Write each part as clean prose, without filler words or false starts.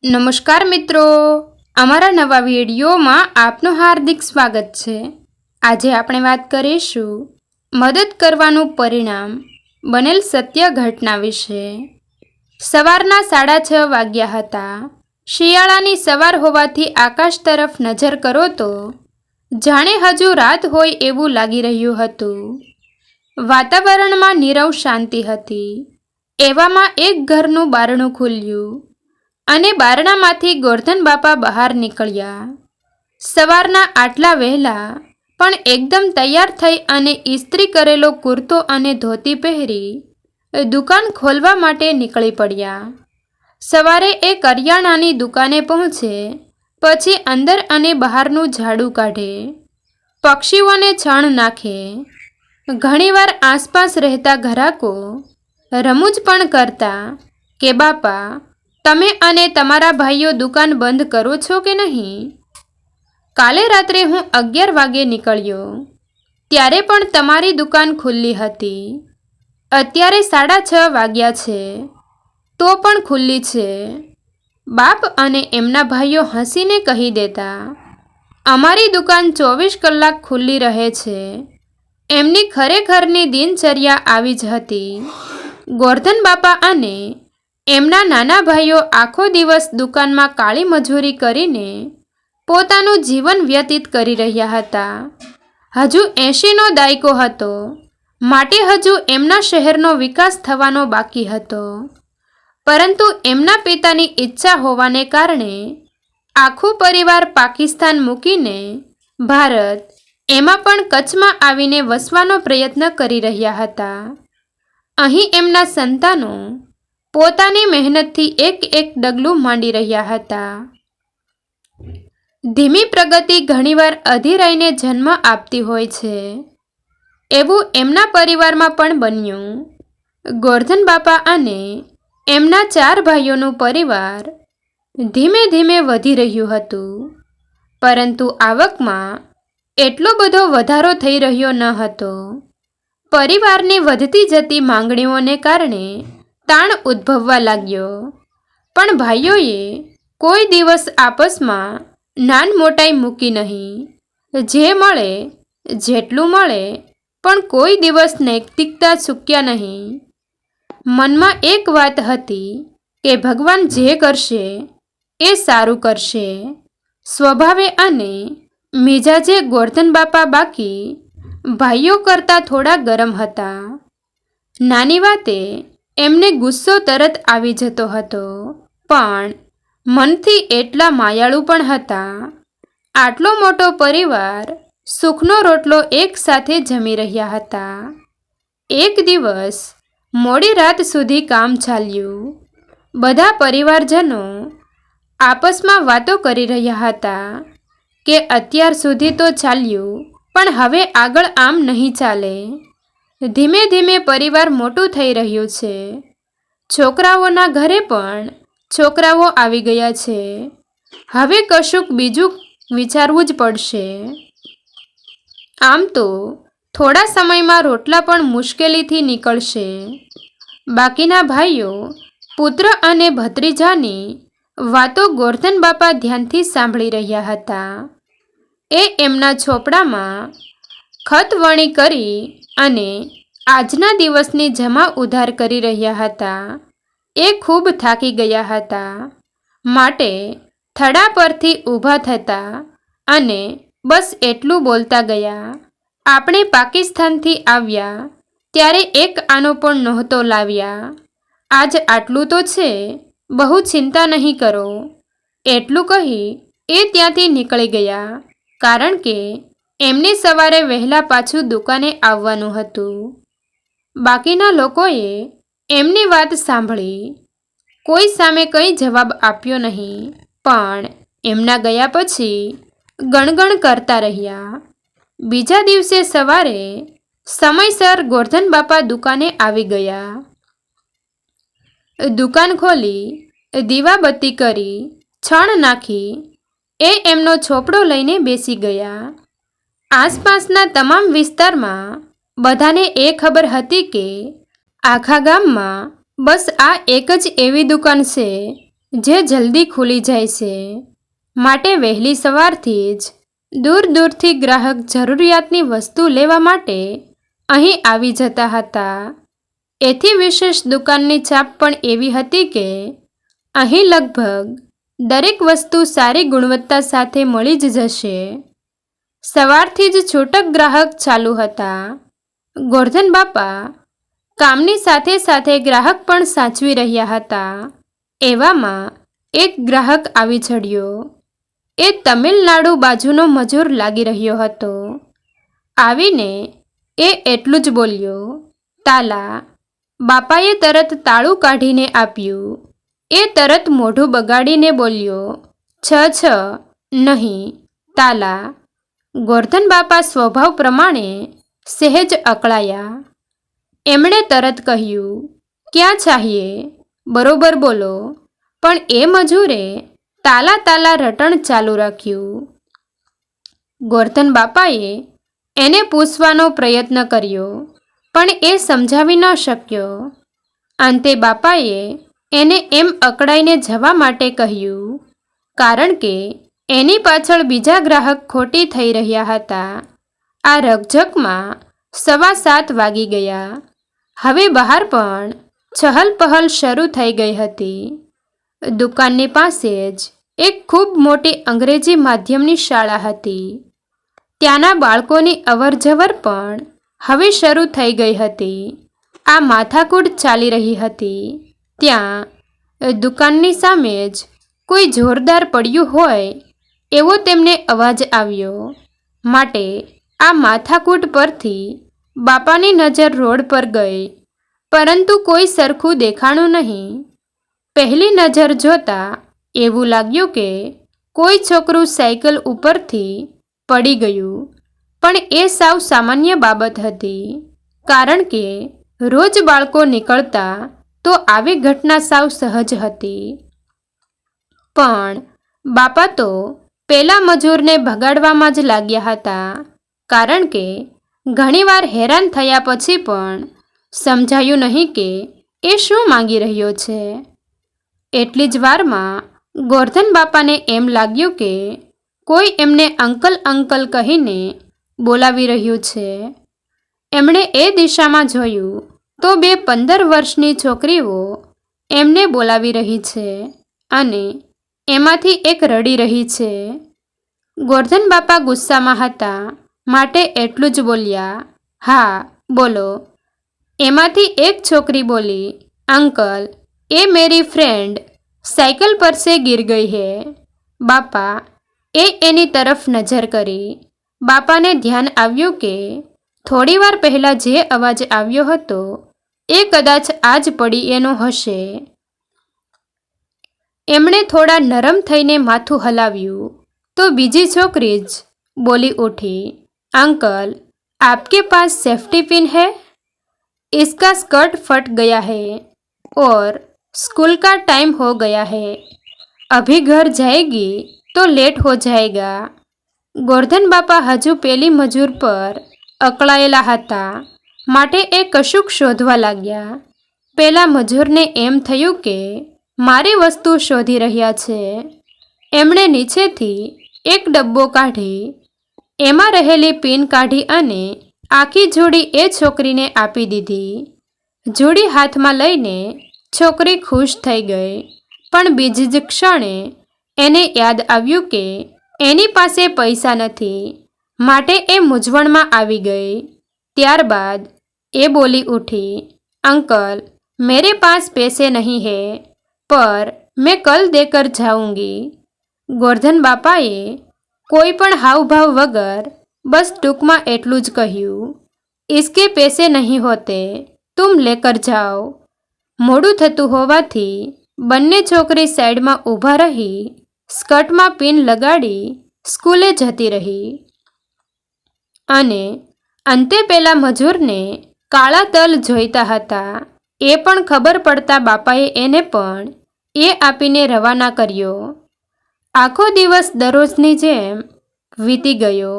નમસ્કાર મિત્રો, અમારા નવા વિડીયોમાં આપનું હાર્દિક સ્વાગત છે। આજે આપણે વાત કરીશું મદદ કરવાનું પરિણામ બનેલ સત્ય ઘટના વિશે। સવારના 6:30 વાગ્યા હતા। શિયાળાની સવાર હોવાથી આકાશ તરફ નજર કરો તો જાણે હજુ રાત હોય એવું લાગી રહ્યું હતું। વાતાવરણમાં નીરવ શાંતિ હતી। એવામાં એક ઘરનું બારણું ખુલ્યું અને બારણામાંથી ગોરધન બાપા બહાર નીકળ્યા। સવારના આટલા વહેલા પણ એકદમ તૈયાર થઈ અને ઇસ્ત્રી કરેલો કુર્તો અને ધોતી પહેરી દુકાન ખોલવા માટે નીકળી પડ્યા। સવારે એ કરિયાણાની દુકાને પહોંચે, પછી અંદર અને બહારનું ઝાડુ કાઢે, પક્ષીઓને છણ નાખે। ઘણીવાર આસપાસ રહેતા ઘરાકો રમૂજ પણ કરતા કે બાપા, તમે અને તમારા ભાઈઓ દુકાન બંધ કરો છો કે નહીં? કાલે રાત્રે હું 11 વાગે નીકળ્યો ત્યારે પણ તમારી દુકાન ખુલ્લી હતી। અત્યારે 6:30 વાગ્યા છે તો પણ ખુલ્લી છે। બાપ અને એમના ભાઈઓ હસીને કહી દેતા, અમારી દુકાન 24 કલાક ખુલ્લી રહે છે। એમની ખરેખરની દિનચર્યા આવી જ હતી। ગોરધન બાપા અને એમના નાના ભાઈઓ આખો દિવસ દુકાનમાં કાળી મજૂરી કરીને પોતાનું જીવન વ્યતીત કરી રહ્યા હતા। હજુ 80નો દાયકો હતો, માટે હજુ એમના શહેરનો વિકાસ થવાનો બાકી હતો। પરંતુ એમના પિતાની ઈચ્છા હોવાને કારણે આખું પરિવાર પાકિસ્તાન મૂકીને ભારત, એમાં પણ કચ્છમાં આવીને વસવાનો પ્રયત્ન કરી રહ્યા હતા। અહીં એમના સંતાનો પોતાની મહેનતથી એક એક ડગલું માંડી રહ્યા હતા। ધીમી પ્રગતિ ઘણીવાર અધીરાઈને જન્મ આપતી હોય છે, એવું એમના પરિવારમાં પણ બન્યું। ગોરધન બાપા અને એમના 4 ભાઈઓનું પરિવાર ધીમે ધીમે વધી રહ્યું હતું, પરંતુ આવકમાં એટલો બધો વધારો થઈ રહ્યો ન હતો। પરિવારની વધતી જતી માંગણીઓને કારણે તાણ ઉદ્ભવવા લાગ્યો, પણ ભાઈઓએ કોઈ દિવસ આપસમાં નાન મોટાઈ મૂકી નહીં। જે મળે, જેટલું મળે, પણ કોઈ દિવસ નૈતિકતા ચૂક્યા નહીં। મનમાં એક વાત હતી કે ભગવાન જે કરશે એ સારું કરશે। સ્વભાવે અને મિજાજે ગોરધન બાપા બાકી ભાઈઓ કરતાં થોડા ગરમ હતા। નાની વાતે એમને ગુસ્સો તરત આવી જતો હતો, પણ મનથી એટલા માયાળુ પણ હતા। આટલો મોટો પરિવાર સુખનો રોટલો એક સાથે જમી રહ્યા હતા। એક દિવસ મોડી રાત સુધી કામ ચાલ્યું। બધા પરિવારજનો આપસમાં વાતો કરી રહ્યા હતા કે અત્યાર સુધી તો ચાલ્યું, પણ હવે આગળ આમ નહીં ચાલે। ધીમે ધીમે પરિવાર મોટું થઈ રહ્યું છે। છોકરાઓના ઘરે પણ છોકરાઓ આવી ગયા છે। હવે કશુંક બીજું વિચારવું જ પડશે। આમ તો થોડા સમયમાં રોટલા પણ મુશ્કેલીથી નીકળશે। બાકીના ભાઈઓ, પુત્ર અને ભત્રીજાની વાતો ગોરધન બાપા ધ્યાનથી સાંભળી રહ્યા હતા। એ એમના ચોપડામાં ખતવણી કરી અને આજના દિવસની જમા ઉધાર કરી રહ્યા હતા। એ ખૂબ થાકી ગયા હતા, માટે થડા પરથી ઊભા થતા અને બસ એટલું બોલતા ગયા, આપણે પાકિસ્તાનથી આવ્યા ત્યારે એક આનો પણ નહોતો લાવ્યા। આજ આટલું તો છે, બહુ ચિંતા નહીં કરો। એટલું કહી એ ત્યાંથી નીકળી ગયા, કારણ કે એમને સવારે વહેલા પાછું દુકાને આવવાનું હતું। બાકીના લોકોએ એમની વાત સાંભળી, કોઈ સામે કંઈ જવાબ આપ્યો નહીં, પણ એમના ગયા પછી ગણગણ કરતા રહ્યા। બીજા દિવસે સવારે સમયસર ગોરધન બાપા દુકાને આવી ગયા। દુકાન ખોલી, દીવાબત્તી કરી, છણ નાખી એ એમનો ચોપડો લઈને બેસી ગયા। આસપાસના તમામ વિસ્તારમાં બધાને એ ખબર હતી કે આખા ગામમાં બસ આ એક જ એવી દુકાન છે જે જલ્દી ખુલી જાય છે, માટે વહેલી સવારથી જ દૂર દૂરથી ગ્રાહક જરૂરિયાતની વસ્તુ લેવા માટે અહીં આવી જતા હતા. એથી વિશેષ દુકાનની છાપ પણ એવી હતી કે અહીં લગભગ દરેક વસ્તુ સારી ગુણવત્તા સાથે મળી જ જશે. સવારથી જ છૂટક ગ્રાહક ચાલુ હતા. ગોરધન બાપા કામની સાથે સાથે ગ્રાહક પણ સાચવી રહ્યા હતા. એવામાં એક ગ્રાહક આવી ચડ્યો. એ તમિલનાડુ બાજુનો મજૂર લાગી રહ્યો હતો. આવીને એ એટલું જ બોલ્યો, તાલા. બાપાએ તરત તાળું કાઢીને આપ્યું. એ તરત મોઢું બગાડીને બોલ્યો, છ નહીં, તાલા. ગોરધન બાપા સ્વભાવ પ્રમાણે સહેજ અકળાયા. એમણે તરત કહ્યું, ક્યાં ચાહીએ, બરોબર બોલો. પણ એ મજૂરે તાલા રટણ ચાલુ રાખ્યું. ગોરધન બાપાએ એને પૂછવાનો પ્રયત્ન કર્યો, પણ એ સમજાવી ન શક્યો. અંતે બાપાએ એને એમ અકળાઈને જવા માટે કહ્યું, કારણ કે એની પાછળ બીજા ગ્રાહક ખોટી થઈ રહ્યા હતા. આ રકઝકમાં 7:15 વાગી ગયા. હવે બહાર પણ ચહલપહલ શરૂ થઈ ગઈ હતી. દુકાનની પાસે જ એક ખૂબ મોટી અંગ્રેજી માધ્યમની શાળા હતી. ત્યાંના બાળકોની અવરજવર પણ હવે શરૂ થઈ ગઈ હતી. આ માથાકૂટ ચાલી રહી હતી. ત્યાં દુકાનની સામે જ કોઈ જોરદાર પડ્યું હોય એવો તેમને અવાજ આવ્યો. માટે આ માથાકૂટ પરથી બાપાની નજર રોડ પર ગઈ, પરંતુ કોઈ સરખું દેખાણું નહીં. પહેલી નજર જોતા એવું લાગ્યું કે કોઈ છોકરું સાયકલ ઉપરથી પડી ગયું. પણ એ સાવ સામાન્ય બાબત હતી, કારણ કે રોજ બાળકો નીકળતા તો આવી ઘટના સાવ સહજ હતી. પણ બાપા તો પેલા મજૂરને ભગાડવામાં જ લાગ્યા હતા, કારણ કે ઘણીવાર હેરાન થયા પછી પણ સમજાયું નહીં કે એ શું માંગી રહ્યો છે. એટલી જ વારમાં ગોરધન બાપાને એમ લાગ્યું કે કોઈ એમને અંકલ કહીને બોલાવી રહ્યું છે. એમણે એ દિશામાં જોયું તો 15 વર્ષની છોકરીઓ એમને બોલાવી રહી છે અને એમાંથી એક રડી રહી છે. ગોરધન બાપા ગુસ્સામાં હતા, માટે એટલું જ બોલ્યા, હા બોલો. એમાંથી એક છોકરી બોલી, અંકલ, એ મેરી ફ્રેન્ડ સાયકલ પર સે ગિર ગઈ હે. બાપા એ એની તરફ નજર કરી. બાપાને ધ્યાન આવ્યું કે થોડીવાર પહેલાં જે અવાજ આવ્યો હતો એ કદાચ આજ પડી એનો હશે. એમણે થોડા નરમ થઈને માથું હલાવ્યું તો બીજી છોકરી જ બોલી ઉઠી, अंकल आपके पास सेफ्टी पिन है? इसका स्कर्ट फट गया है और स्कूल का टाइम हो गया है. अभी घर जाएगी तो लेट हो जाएगा. ગોરધન બાપા હજુ પેલી મજૂર પર અકળાયેલા હતા, માટે એ કશુંક શોધવા લાગ્યા. પેલા મજૂરને એમ થયું કે મારી વસ્તુ શોધી રહ્યા છે. એમણે નીચેથી એક ડબ્બો કાઢી એમાં રહેલી પિન કાઢી અને આખી જોડી એ છોકરીને આપી દીધી. જોડી હાથમાં લઈને છોકરી ખુશ થઈ ગઈ, પણ બીજી જ ક્ષણે એને યાદ આવ્યું કે એની પાસે પૈસા નથી, માટે એ મૂંઝવણમાં આવી ગઈ. ત્યારબાદ એ બોલી ઉઠી, अंकल मेरे पास पैसे नहीं है, पर मैं कल देकर जाऊंगी. ગોરધન બાપાએ કોઈ પણ હાવભાવ વગર બસ ટૂંકમાં એટલું જ કહ્યું, इसके पैसे नहीं होते, तुम लेकर जाओ. મોડું થતું હોવાથી બંને છોકરી સાઈડમાં ઊભા રહી સ્કર્ટમાં પિન લગાડી સ્કૂલે જતી રહી. અને અંતે પેલા મજૂરને કાળા તલ જોઈતા હતા. એ પણ ખબર પડતા બાપાએ એને પણ એ આપીને રવાના કર્યો. આખો દિવસ દરરોજની જેમ વીતી ગયો.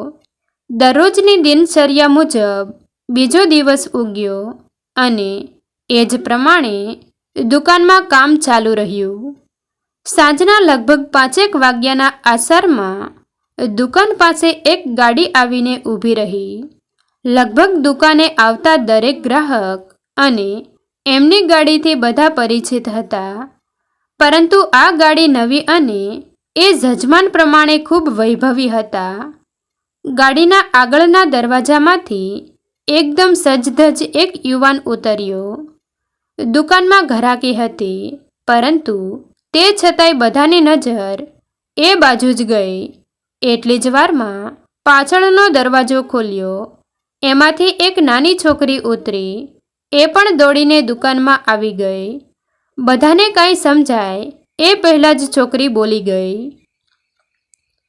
દરરોજની દિનચર્યા મુજબ બીજો દિવસ ઉગ્યો અને એ જ પ્રમાણે દુકાનમાં કામ ચાલુ રહ્યું. સાંજના લગભગ 5 વાગ્યાના આસારમાં દુકાન પાસે એક ગાડી આવીને ઊભી રહી. લગભગ દુકાને આવતા દરેક ગ્રાહક અને એમની ગાડીથી બધા પરિચિત હતા, પરંતુ આ ગાડી નવી અને એ જજમાન પ્રમાણે ખૂબ વૈભવી હતા. ગાડીના આગળના દરવાજામાંથી એકદમ સજધજ એક યુવાન ઉતર્યો. દુકાનમાં ઘરાકી હતી, પરંતુ તે છતાંય બધાની નજર એ બાજુ જ ગઈ. એટલી જ વારમાં પાછળનો દરવાજો ખોલ્યો. એમાંથી એક નાની છોકરી ઉતરી. એ પણ દોડીને દુકાનમાં આવી ગઈ. બધાને કાંઈ સમજાય એ પહેલાં જ છોકરી બોલી ગઈ,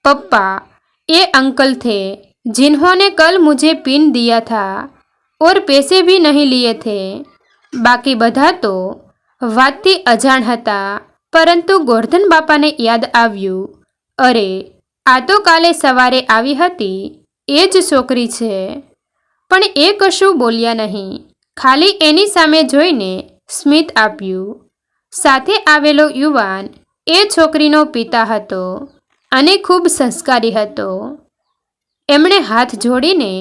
पप्पा, ये अंकल थे जिन्होंने कल मुझे पिन दिया था और पैसे भी नहीं लिए थे. बाकी બધા તો વાતથી અજાણ હતા, પરંતુ ગોરધન બાપાને યાદ આવ્યું, અરે આ તો કાલે સવારે આવી હતી એ જ છોકરી છે. પણ એ કશું બોલ્યા નહીં, ખાલી એની સામે જોઈને સ્મિત આપ્યું. સાથે આવેલો યુવાન એ છોકરીનો પિતા હતો અને ખૂબ સંસ્કારી હતો. એમણે હાથ જોડીને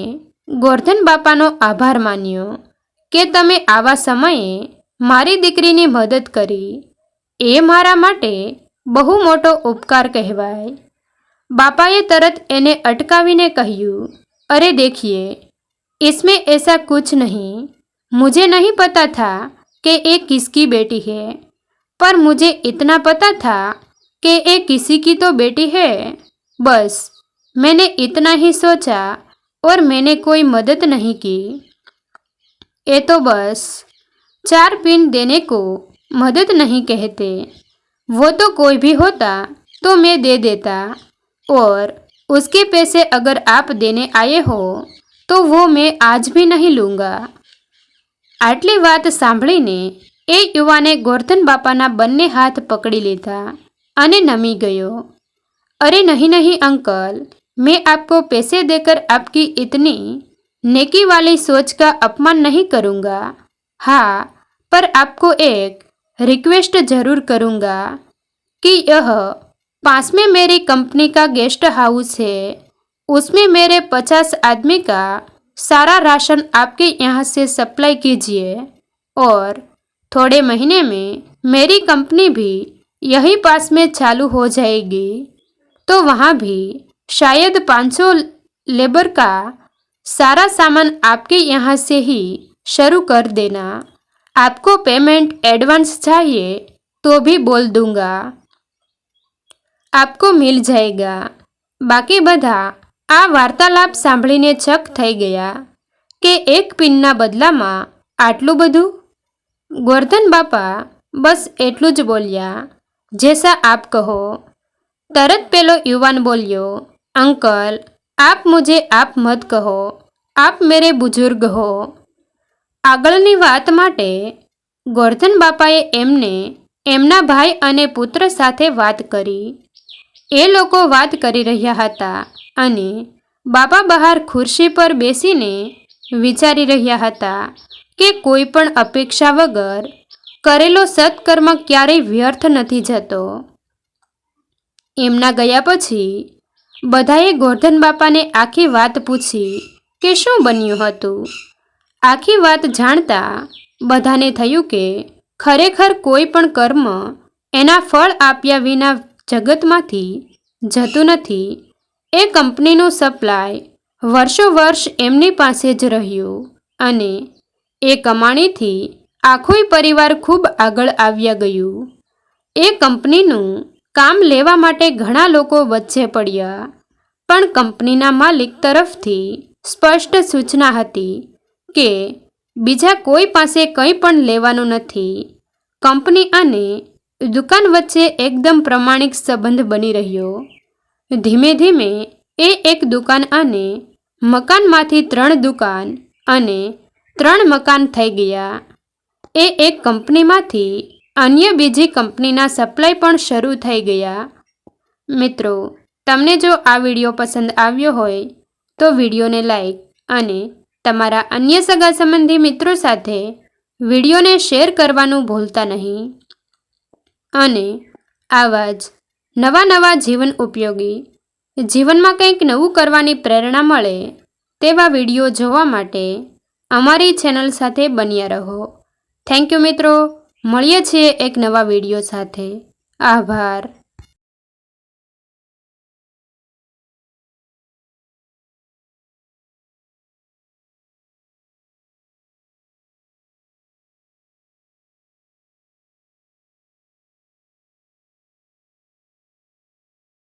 ગોરધન બાપાનો આભાર માન્યો કે તમે આવા સમયે મારી દીકરીની મદદ કરી. એ મારા માટે બહુ મોટો ઉપકાર કહેવાય. બાપાએ તરત એને અટકાવીને કહ્યું, અરે देखिए, इसमें ऐसा कुछ नहीं. मुझे नहीं पता था कि ये किसकी बेटी है, पर मुझे इतना पता था कि ये किसी की तो बेटी है. बस मैंने इतना ही सोचा और मैंने कोई मदद नहीं की. ये तो बस 4 पिन देने को मदद नहीं कहते. वो तो कोई भी होता तो मैं दे देता, और उसके पैसे अगर आप देने आए हो तो वो मैं आज भी नहीं लूँगा. આટલી વાત સાંભળીને એ યુવાને ગોરધન બાપાના બંને હાથ પકડી લીધા અને નમી ગયો. અરે નહીં નહીં अंकल, मैं आपको पैसे देकर आपकी इतनी नेकी वाली सोच का अपमान नहीं करूँगा. हाँ, पर आपको एक रिक्वेस्ट ज़रूर करूँगा कि यह पास में मेरी कंपनी का गेस्ट हाउस है, उसमें मेरे 50 आदमी का सारा राशन आपके यहाँ से सप्लाई कीजिए, और थोड़े महीने में मेरी कंपनी भी यहीं पास में चालू हो जाएगी, तो वहाँ भी शायद 500 लेबर का सारा सामान आपके यहाँ से ही शुरू कर देना. आपको पेमेंट एडवांस चाहिए तो भी बोल दूँगा, आपको मिल जाएगा. બાકી બધા આ વાર્તાલાપ સાંભળીને ચક થઈ ગયા કે એક પિનના બદલામાં આટલું બધું. ગોરધન બાપા બસ એટલું જ બોલ્યા, જૈસા આપ કહો. તરત પેલો યુવાન બોલ્યો, અંકલ, आप मुझे आप मत कहो, आप मेरे बुजुर्ग हो. આગળની વાત માટે ગોરધન બાપાએ એમને એમના ભાઈ અને પુત્ર સાથે વાત કરી. એ લોકો વાત કરી રહ્યા હતા અને બાપા બહાર ખુરશી પર બેસીને વિચારી રહ્યા હતા કે કોઈ પણ અપેક્ષા વગર કરેલો સત્કર્મ ક્યારેય વ્યર્થ નથી જતો. એમના ગયા પછી બધાએ ગોરધન બાપાને આખી વાત પૂછી કે શું બન્યું હતું. આખી વાત જાણતા બધાને થયું કે ખરેખર કોઈ પણ કર્મ એના ફળ આપ્યા વિના જગતમાંથી જતું નથી. એ કંપનીનું સપ્લાય વર્ષો વર્ષ એમની પાસે જ રહ્યું અને એ કમાણીથી આખોય પરિવાર ખૂબ આગળ આવ્યા ગયું. એ કંપનીનું કામ લેવા માટે ઘણા લોકો વચ્ચે પડ્યા, પણ કંપનીના માલિક તરફથી સ્પષ્ટ સૂચના હતી કે બીજા કોઈ પાસે કંઈ પણ લેવાનું નથી. કંપની અને દુકાન વચ્ચે એકદમ પ્રમાણિક સંબંધ બની રહ્યો. ધીમે ધીમે એ એક દુકાન અને મકાનમાંથી 3 દુકાન અને 3 મકાન થઈ ગયા. એ એક કંપનીમાંથી અન્ય બીજી કંપનીના સપ્લાય પણ શરૂ થઈ ગયા. મિત્રો, તમને જો આ વિડીયો પસંદ આવ્યો હોય તો વિડીયોને લાઈક અને તમારા અન્ય સગા સંબંધી મિત્રો સાથે વિડીયોને શેર કરવાનું ભૂલતા નહીં. અને આવા જ નવા જીવન ઉપયોગી, જીવનમાં કંઈક નવું કરવાની પ્રેરણા મળે તેવા વિડીયો જોવા માટે અમારી ચેનલ સાથે બન્યા રહો. થેન્ક યુ મિત્રો. મળીએ છીએ એક નવા વિડીયો સાથે. આભાર.